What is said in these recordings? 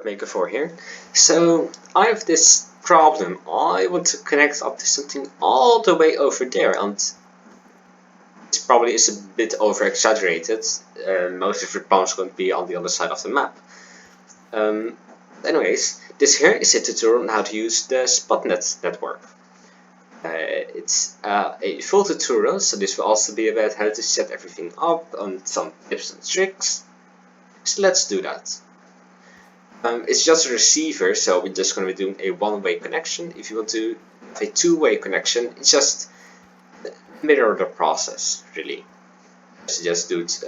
Maker 4 here. So I have this problem. I want to connect up to something all the way over there, and this probably is a bit over exaggerated. Most of your pawns are going to be on the other side of the map. Anyways, this here is a tutorial on how to use the spudnet network. It's a full tutorial, so this will also be about how to set everything up and some tips and tricks. So let's do that. It's just a receiver, so we're just going to be doing a one-way connection. If you want to have a two-way connection, it's just mirror the process, really. So just do it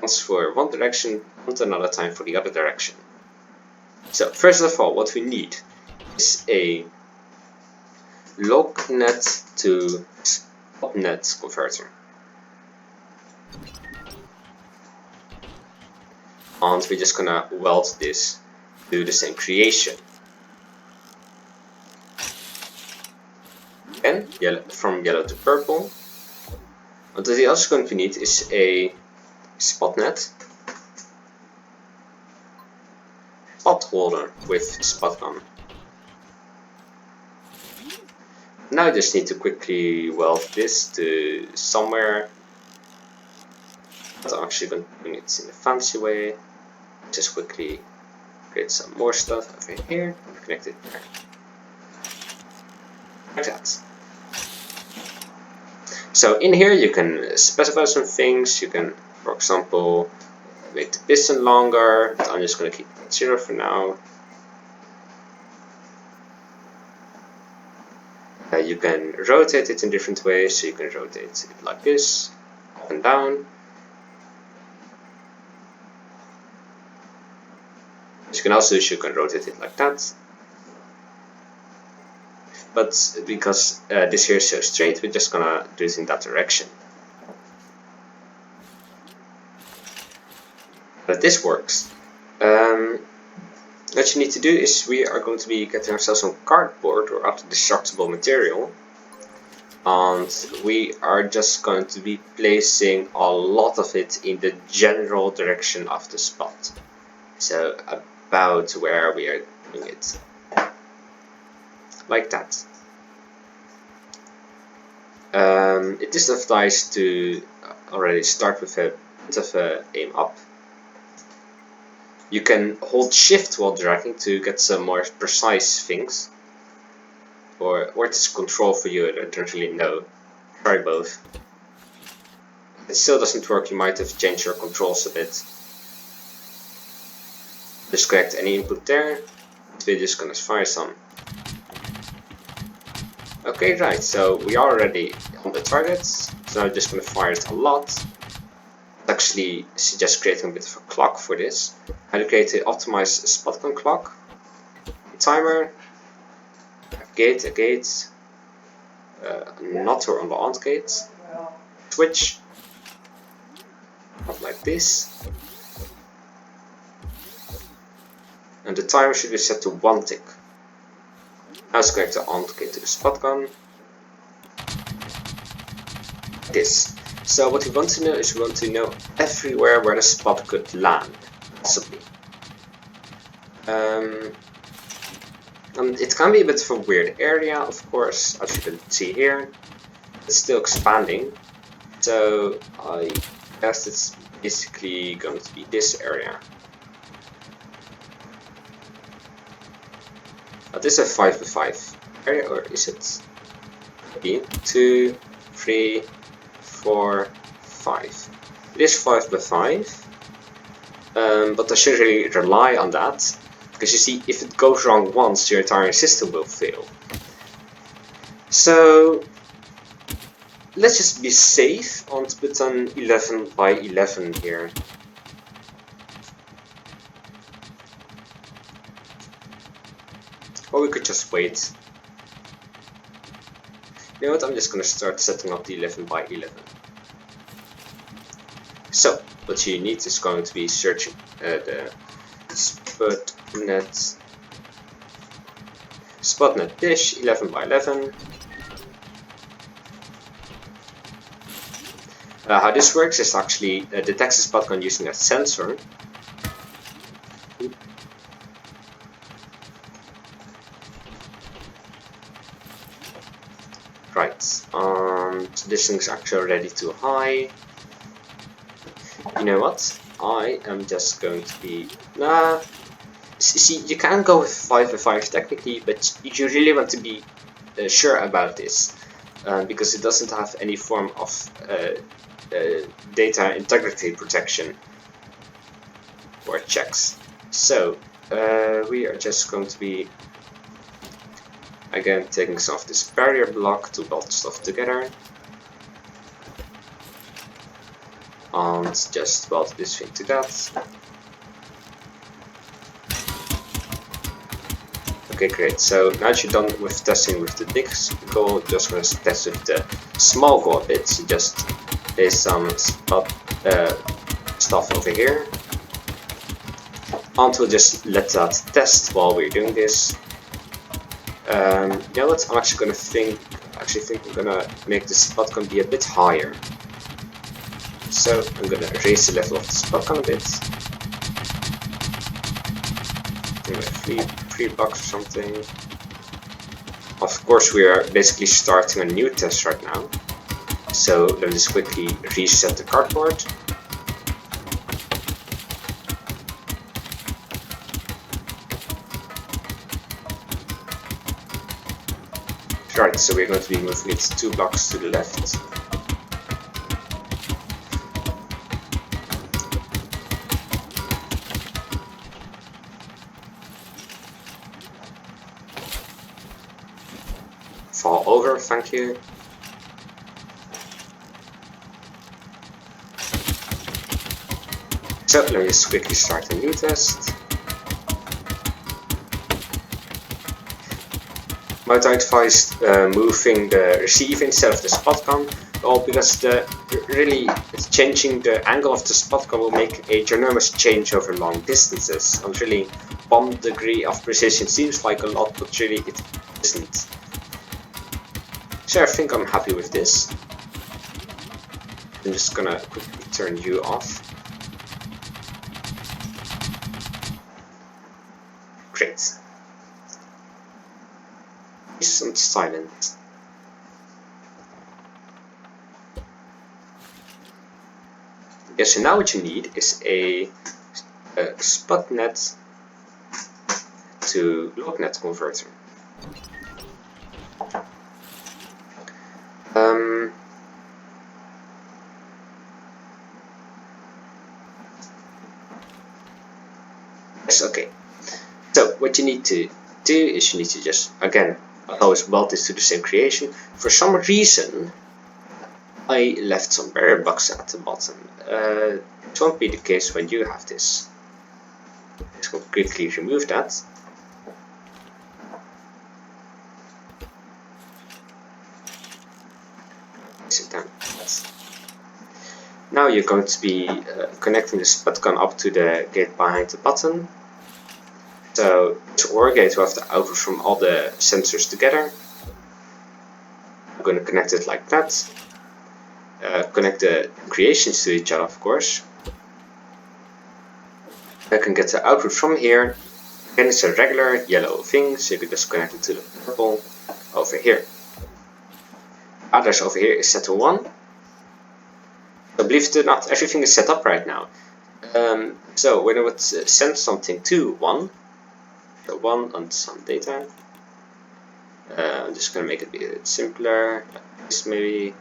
once for one direction, and another time for the other direction. So first of all, what we need is a lognet to spudnet converter. And we're just gonna weld this to the same creation. Again, from yellow to purple. What we're also going to need is a spudnet spot holder with spudgun. Now I just need to quickly weld this to somewhere. I'm actually going to do it in a fancy way. Just quickly create some more stuff over here and connect it there. Like that. So in here you can specify some things. You can, for example, make the piston longer. I'm just going to keep it 0 for now. You can rotate it in different ways. So you can rotate it like this, up and down. You can rotate it like that. But because this here is so straight, we're just gonna do it in that direction. But this works. What you need to do is we are going to be getting ourselves some cardboard or other destructible material. And we are just going to be placing a lot of it in the general direction of the spot. So about where we are doing it. Like that. It is advised to already start with a bit of a aim up. You can hold shift while dragging to get some more precise things. Or it's control for you, I don't really know. Try both. If it still doesn't work, you might have to change your controls a bit. Disconnect any input there. We're just gonna fire some. Okay, right, so we are already on the target, so now I'm just gonna fire it a lot. Actually suggest creating a bit of a clock for this. How to create an optimized spudgun clock. A timer, a gate, not or on the AND gate, switch, not like this. And the timer should be set to 1 tick. Now let's connect the AND gate to the spudgun. This. So what we want to know is we want to know everywhere where the spot could land, possibly. And it can be a bit of a weird area, of course, as you can see here. It's still expanding. So I guess it's basically going to be this area. This is a 5x5 area, or is it? 2, 3, 4, 5. It is 5x5, but I shouldn't really rely on that, because you see, if it goes wrong once, your entire system will fail. So let's just be safe and put an 11x11 here. Or we could just wait. You know what, I'm just gonna start setting up the 11x11. So, what you need is going to be searching the spudnet dish 11x11. How this works is actually detects the spudgun using a sensor. Right, this thing's actually already too high. You know what? I am just going to be... Nah, see, you can go with 5 technically, but you really want to be sure about this, because it doesn't have any form of data integrity protection or checks. So, we are just going to be again taking some of this barrier block to weld stuff together. And just weld this thing to that. Okay, great. So now that you're done with testing with the big goal, just going to test with the small goal a bit. So just place some stuff over here. And we'll just let that test while we're doing this. You know what? I'm actually going to think I'm going to make the spudgun be a bit higher. So I'm going to raise the level of the spudgun a bit. Maybe 3 blocks or something. Of course, we are basically starting a new test right now. So let us quickly reset the cardboard. Right, so we're going to be moving it 2 blocks to the left. Fall over, thank you. So let me just quickly start a new test. Might I advise moving the receiver instead of the spudgun? Well, because changing the angle of the spudgun will make a ginormous change over long distances. And really, 1 degree of precision seems like a lot, but really it isn't. So I think I'm happy with this. I'm just gonna quickly turn you off. Great. Some silent. Okay, so now what you need is a spudnet to lognet converter. Yes, okay. So what you need to do is you need to just, again, always weld this to the same creation. For some reason, I left some barrier blocks at the bottom. It won't be the case when you have this. Let's quickly remove that. Sit down. Now you're going to be connecting the spudgun up to the gate behind the button. So to OR gate, we have to output from all the sensors together. I'm going to connect it like that. Connect the creations to each other, of course. I can get the output from here. Again, it's a regular yellow thing, so you can just connect it to the purple over here. Others over here is set to 1. So believe it or not, everything is set up right now. So when I would send something to 1, so 1 on some data, I'm just going to make it a bit simpler, like this maybe.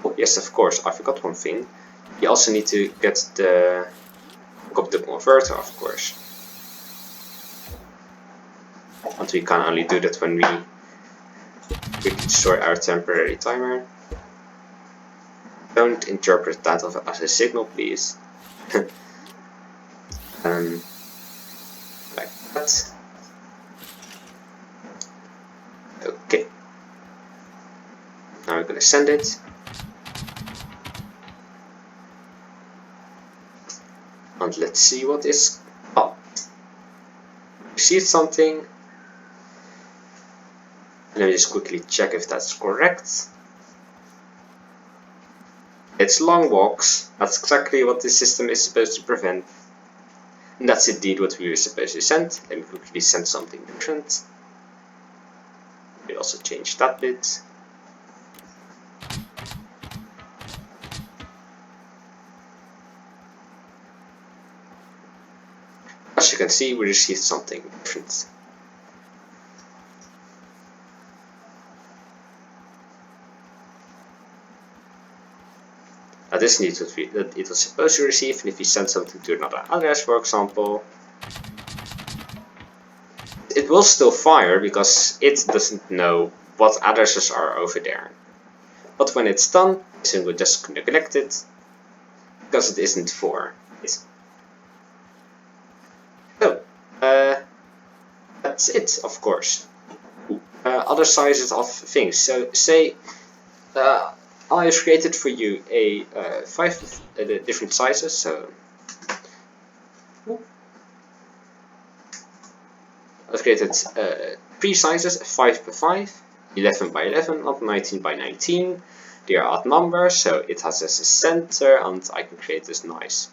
Oh yes, of course, I forgot one thing. You also need to get the converter, of course. And we can only do that when we quickly store our temporary timer. Don't interpret that as a signal, please. Like that. Okay. Now we're going to send it. And let's see what is up. Received something. Let me just quickly check if that's correct. It's long walks. That's exactly what this system is supposed to prevent. And that's indeed what we were supposed to send. Let me quickly send something different. also change that bit. As you can see, we received something different. This needs what it was supposed to receive, and if we send something to another address, for example, it will still fire because it doesn't know what addresses are over there. But when it's done, it will just neglect it because it isn't for it. So, that's it, of course. Other sizes of things. So, say I've created for you a 5 different sizes. So, I've created 3 sizes: 5 by 5, 11 by 11, and 19 by 19. They are odd numbers, so it has as a center, and I can create this nice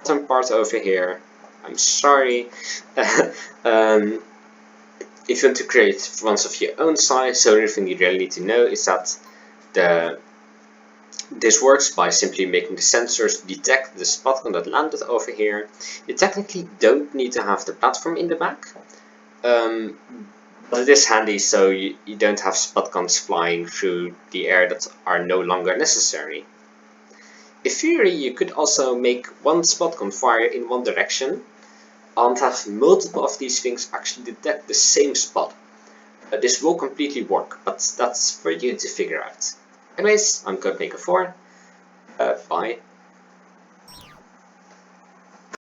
bottom part over here. I'm sorry. If you want to create ones of your own size, so everything you really need to know is that this works by simply making the sensors detect the spudgun that landed over here. You technically don't need to have the platform in the back, but it is handy so you don't have spudguns flying through the air that are no longer necessary. In theory, you could also make one spudgun fire in one direction and have multiple of these things actually detect the same spot. This will completely work, but that's for you to figure out. Anyways, I'm CodeMaker4. Bye.